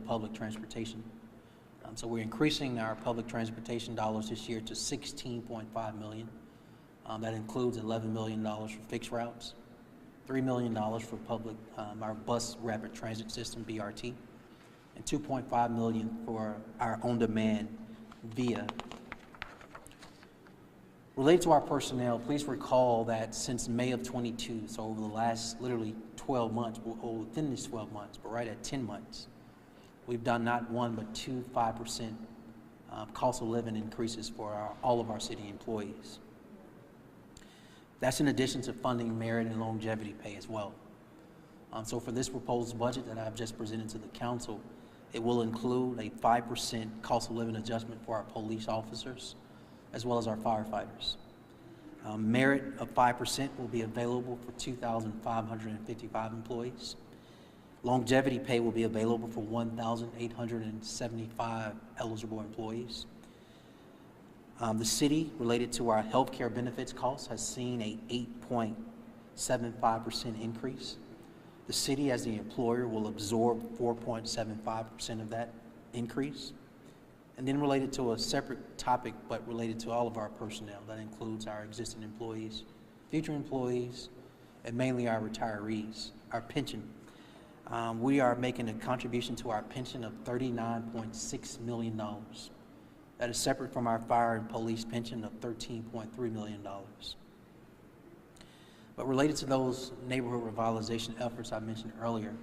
public transportation. So we're increasing our public transportation dollars this year to $16.5 million. That includes $11 million for fixed routes, $3 million for public, our bus rapid transit system, BRT, and $2.5 million for our on-demand via. Related to our personnel, please recall that since May of 22, so over the last literally 12 months, or within these 12 months, but right at 10 months, we've done not one but two 5% cost of living increases for all of our city employees. That's in addition to funding merit and longevity pay as well. So for this proposed budget that I've just presented to the council, it will include a 5% cost of living adjustment for our police officers, as well as our firefighters. Merit of 5% will be available for 2,555 employees. Longevity pay will be available for 1,875 eligible employees. The city, related to our health care benefits costs, has seen a 8.75% increase. The city, as the employer, will absorb 4.75% of that increase. And then related to a separate topic, but related to all of our personnel, that includes our existing employees, future employees, and mainly our retirees, our pension. We are making a contribution to our pension of $39.6 million. That is separate from our fire and police pension of $13.3 million. But related to those neighborhood revitalization efforts I mentioned earlier,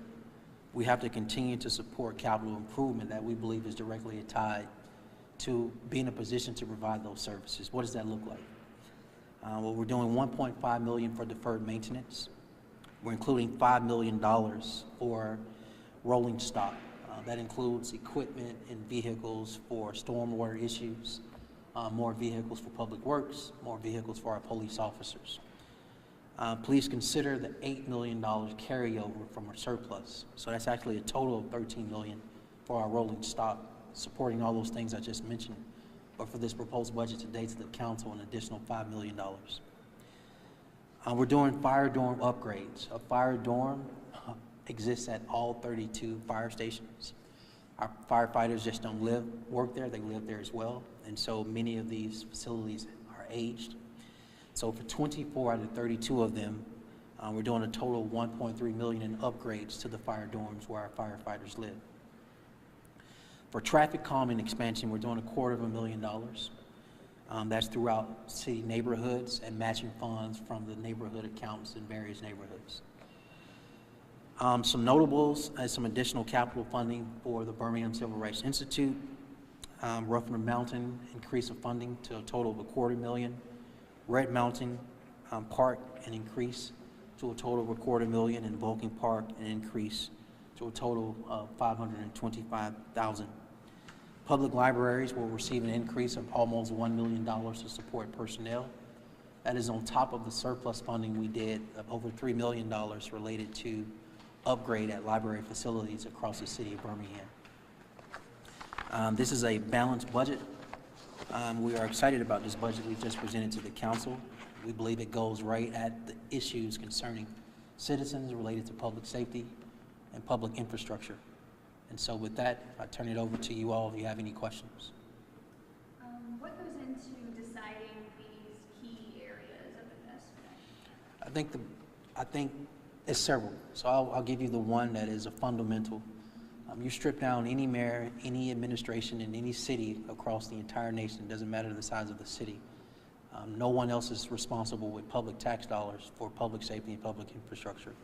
we have to continue to support capital improvement that we believe is directly tied to be in a position to provide those services. What does that look like? Well, we're doing $1.5 million for deferred maintenance. We're including $5 million for rolling stock. That includes equipment and vehicles for stormwater issues, more vehicles for public works, more vehicles for our police officers. Please consider the $8 million carryover from our surplus. So that's actually a total of $13 million for our rolling stock, supporting all those things I just mentioned. But for this proposed budget today to the council, an additional $5 million. We're doing fire dorm upgrades. A fire dorm exists at all 32 fire stations. Our firefighters just don't work there, they live there as well. And so many of these facilities are aged. So for 24 out of 32 of them, we're doing a total of $1.3 million in upgrades to the fire dorms where our firefighters live. For traffic calming expansion, we're doing $250,000. That's throughout city neighborhoods and matching funds from the neighborhood accounts in various neighborhoods. Some notables and some additional capital funding for the Birmingham Civil Rights Institute. Ruffner Mountain, increase of funding to a total of $250,000. Red Mountain Park, an increase to a total of $250,000, and Vulcan Park, an increase to a total of $525,000. Public libraries will receive an increase of almost $1 million to support personnel. That is on top of the surplus funding we did of over $3 million related to upgrade at library facilities across the city of Birmingham. This is a balanced budget. We are excited about this budget we just presented to the council. We believe it goes right at the issues concerning citizens related to public safety and public infrastructure. And so with that, I turn it over to you all if you have any questions. What goes into deciding these key areas of investment? I think it's several. So I'll give you the one that is a fundamental. You strip down any mayor, any administration in any city across the entire nation, it doesn't matter the size of the city. No one else is responsible with public tax dollars for public safety and public infrastructure.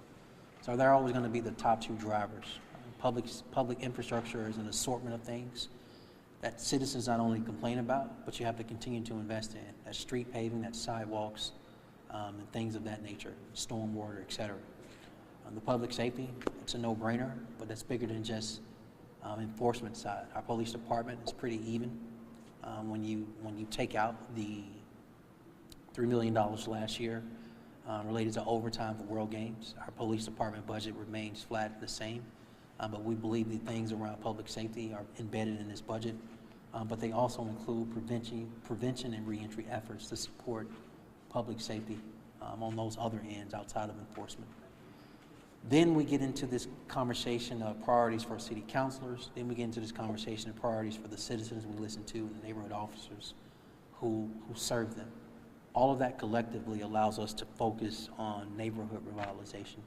So they're always going to be the top two drivers. Public infrastructure is an assortment of things that citizens not only complain about, but you have to continue to invest in. That's street paving, that's sidewalks, and things of that nature, stormwater, et cetera. The public safety, it's a no-brainer, but that's bigger than just enforcement side. Our police department is pretty even. When you take out the $3 million last year related to overtime for World Games, our police department budget remains flat the same. But we believe the things around public safety are embedded in this budget, but they also include prevention and reentry efforts to support public safety on those other ends outside of enforcement. Then we get into this conversation of priorities for city councilors. Then we get into this conversation of priorities for the citizens we listen to and the neighborhood officers who serve them. All of that collectively allows us to focus on neighborhood revitalization,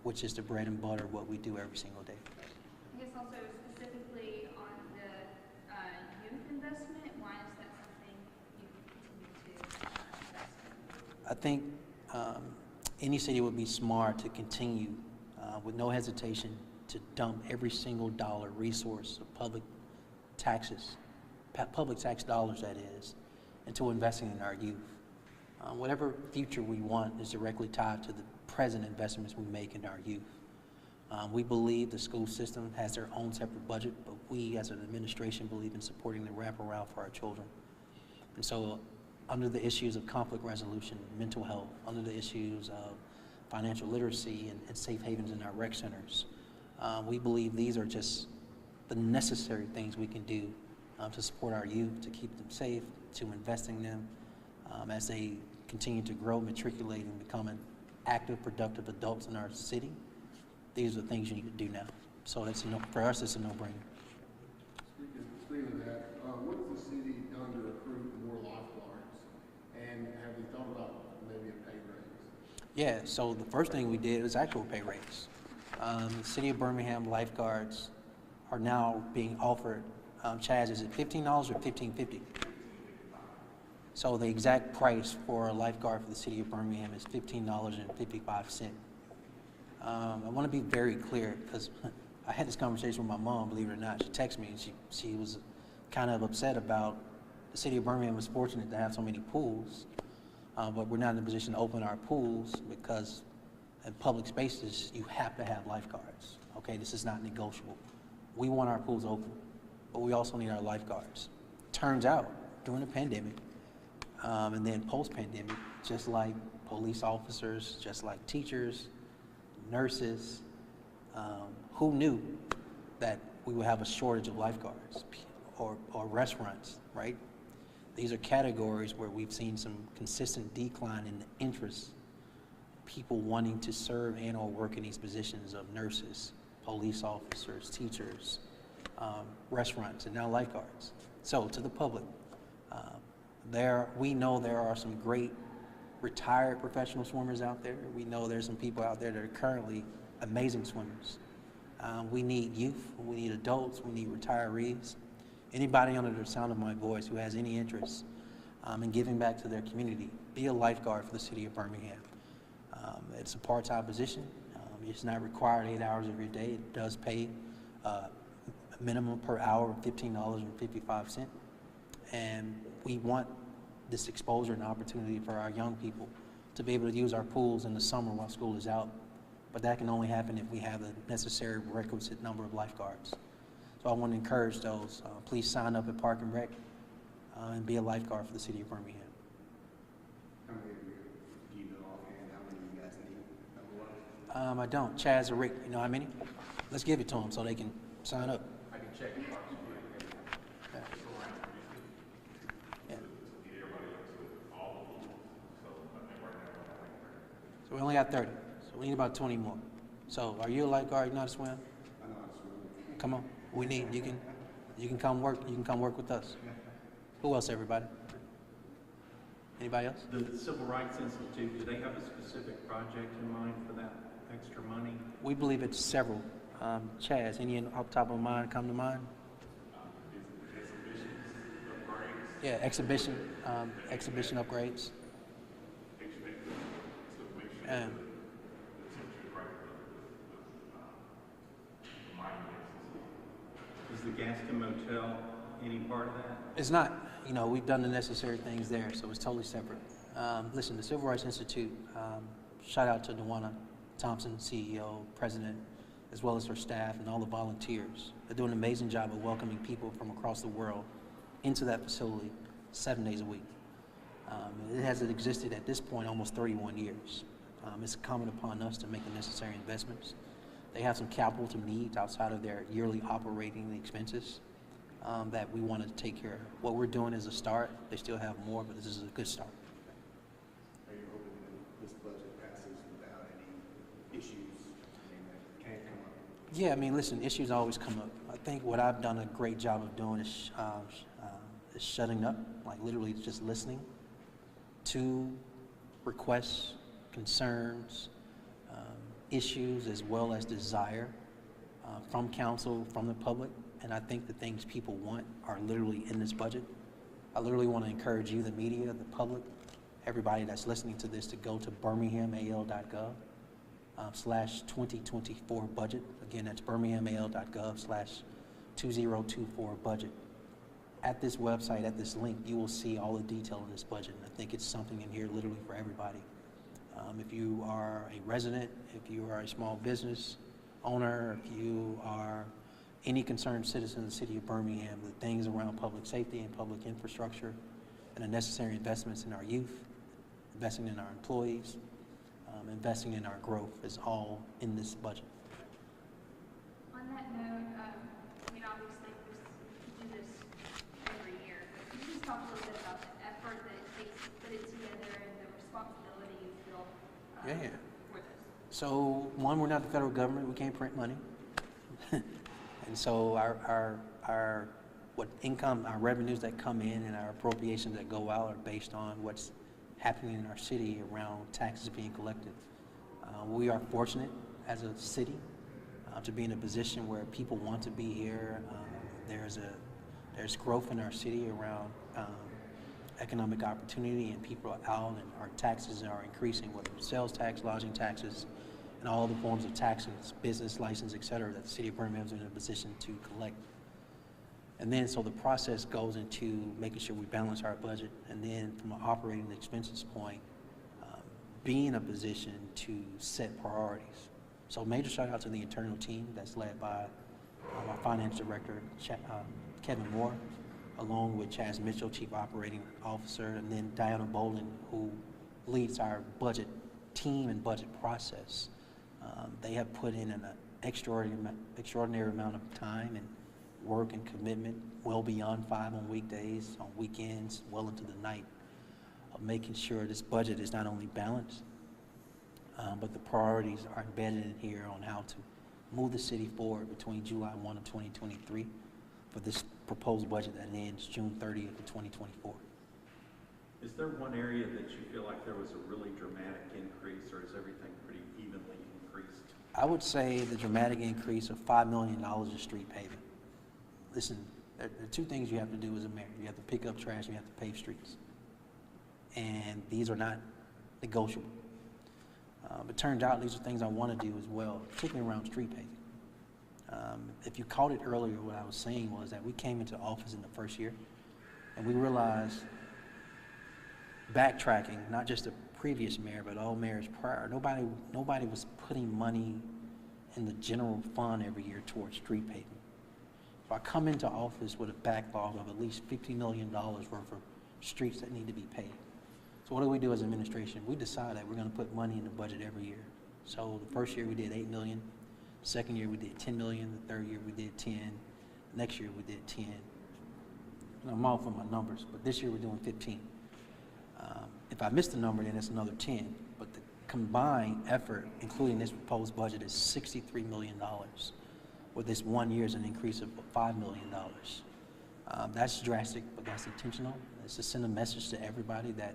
which is the bread and butter of what we do every single day. I guess also specifically on the youth investment, why is that something you continue to invest in? I think any city would be smart to continue with no hesitation to dump every single dollar resource of public taxes, public tax dollars that is, into investing in our youth. Whatever future we want is directly tied to the present investments we make in our youth. We believe the school system has their own separate budget, but we as an administration believe in supporting the wraparound for our children. And so under the issues of conflict resolution, mental health, under the issues of financial literacy and safe havens in our rec centers, we believe these are just the necessary things we can do to support our youth, to keep them safe, to invest in them as they continue to grow, matriculate, and becoming active, productive adults in our city. These are the things you need to do now. So that's for us, it's a no-brainer. Speaking of that, what has the city done to recruit more lifeguards? And have you thought about maybe a pay raise? Yeah, so the first thing we did was actual pay raise. The City of Birmingham lifeguards are now being offered, Chaz, is it $15 or $15.50? So the exact price for a lifeguard for the City of Birmingham is $15.55. I want to be very clear because I had this conversation with my mom, believe it or not. She texted me and she was kind of upset about the City of Birmingham was fortunate to have so many pools, but we're not in a position to open our pools because in public spaces you have to have lifeguards. Okay, this is not negotiable. We want our pools open, but we also need our lifeguards. Turns out during the pandemic and then post-pandemic, just like police officers, just like teachers, nurses, who knew that we would have a shortage of lifeguards or restaurants, right? These are categories where we've seen some consistent decline in the interest, people wanting to serve and or work in these positions of nurses, police officers, teachers, restaurants, and now lifeguards. So to the public, we know there are some great retired professional swimmers out there. We know there's some people out there that are currently amazing swimmers. We need youth, we need adults, we need retirees. Anybody under the sound of my voice who has any interest in giving back to their community, be a lifeguard for the City of Birmingham. It's a part-time position. It's not required 8 hours of your day. It does pay a minimum per hour of $15.55. And we want this exposure and opportunity for our young people to be able to use our pools in the summer while school is out. But that can only happen if we have the necessary requisite number of lifeguards. So I want to encourage those. Please sign up at Park and Rec and be a lifeguard for the City of Birmingham. How many of you, do you know offhand how many you guys need? Number one? I don't. Chaz or Rick, you know how many? Let's give it to them so they can sign up. I can check. Yeah. Yeah. So we only got 30. So we need about 20 more. So are you a lifeguard? You know how to swim? I know how to swim. Come on. We need you can come work. You can come work with us. Who else? Everybody? Anybody else? The Civil Rights Institute, do they have a specific project in mind for that extra money? We believe it's several. Chaz, any off the top of mind come to mind? Yeah, exhibition upgrades. Is the Gaston Motel any part of that? It's not. You know, we've done the necessary things there, so it's totally separate. Listen, the Civil Rights Institute, shout out to Dewana Thompson, CEO, president, as well as her staff and all the volunteers. They're doing an amazing job of welcoming people from across the world into that facility 7 days a week. It has existed at this point almost 31 years. It's incumbent upon us to make the necessary investments. They have some capital to needs outside of their yearly operating expenses that we want to take care of. What we're doing is a start. They still have more, but this is a good start. Are you hoping that this budget passes without any issues Yeah, I mean, listen, issues always come up. I think what I've done a great job of doing is shutting up, like literally just listening to requests, concerns, issues, as well as desire from council, from the public. And I think the things people want are literally in this budget. I literally want to encourage you, the media, the public, everybody that's listening to this, to go to birminghamal.gov /2024 budget. Again, that's birminghamal.gov /2024 budget. At this website, at this link, you will see all the detail of this budget. And I think it's something in here literally for everybody. If you are a resident, if you are a small business owner, if you are any concerned citizen of the city of Birmingham, the things around public safety and public infrastructure and the necessary investments in our youth, investing in our employees, investing in our growth is all in this budget. On that note, I mean, obviously, we do this every year, but could you just talk a little bit about the effort that it takes to put it together and the responsibility you feel for this? So, one, we're not the federal government. We can't print money. And so our what income, our revenues that come in and our appropriations that go out are based on what's happening in our city around taxes being collected. We are fortunate as a city to be in a position where people want to be here. There's growth in our city around economic opportunity, and people are out, and our taxes are increasing, whether it's sales tax, lodging taxes, and all the forms of taxes, business license, et cetera, that the city of Birmingham is in a position to collect. And then, so the process goes into making sure we balance our budget, and then from an operating expenses point, be in a position to set priorities. So major shout out to the internal team that's led by our finance director, Kevin Moore, along with Chaz Mitchell, Chief Operating Officer, and then Diana Bolin, who leads our budget team and budget process. They have put in an extraordinary amount of time and work and commitment, well beyond 5 on weekdays, on weekends, well into the night, of making sure this budget is not only balanced, but the priorities are embedded in here on how to move the city forward between July 1 of 2023 for this proposed budget that ends June 30th of 2024. Is there one area that you feel like there was a really dramatic increase, or is everything pretty evenly increased? I would say the dramatic increase of $5 million in street paving. Listen, there are two things you have to do as a mayor. You have to pick up trash and you have to pave streets. And these are not negotiable. But turns out these are things I want to do as well, particularly around street paving. If you caught it earlier, what I was saying was that we came into office in the first year and we realized, backtracking, not just the previous mayor, but all mayors prior, nobody was putting money in the general fund every year towards street paving. So I come into office with a backlog of at least $50 million worth of streets that need to be paved. So what do we do as administration? We decide that we're going to put money in the budget every year. So the first year we did $8 million. The second year we did $10 million. The third year we did 10. Next year we did 10. And I'm off on my numbers, but this year we're doing 15. If I missed the number, then it's another 10. But the combined effort, including this proposed budget, is $63 million. With this 1 year is an increase of $5 million. That's drastic, but that's intentional. It's to send a message to everybody that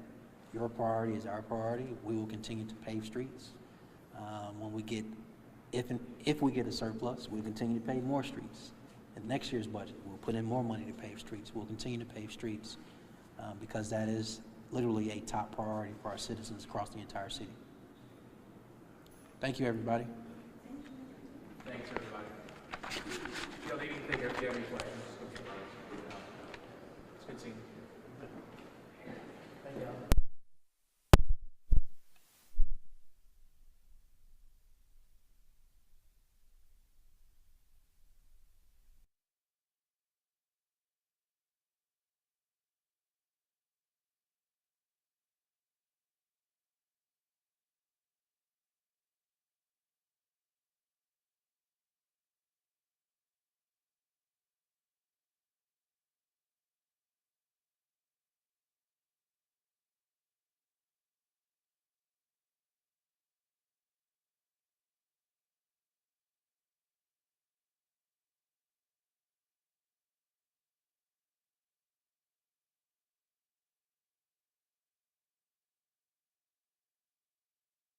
your priority is our priority. We will continue to pave streets. When we get, if we get a surplus, we'll continue to pave more streets. In next year's budget, we'll put in more money to pave streets. We'll continue to pave streets because that is literally a top priority for our citizens across the entire city. Thank you, everybody. Thanks, everybody. If you have anything, if you have any questions, let's continue.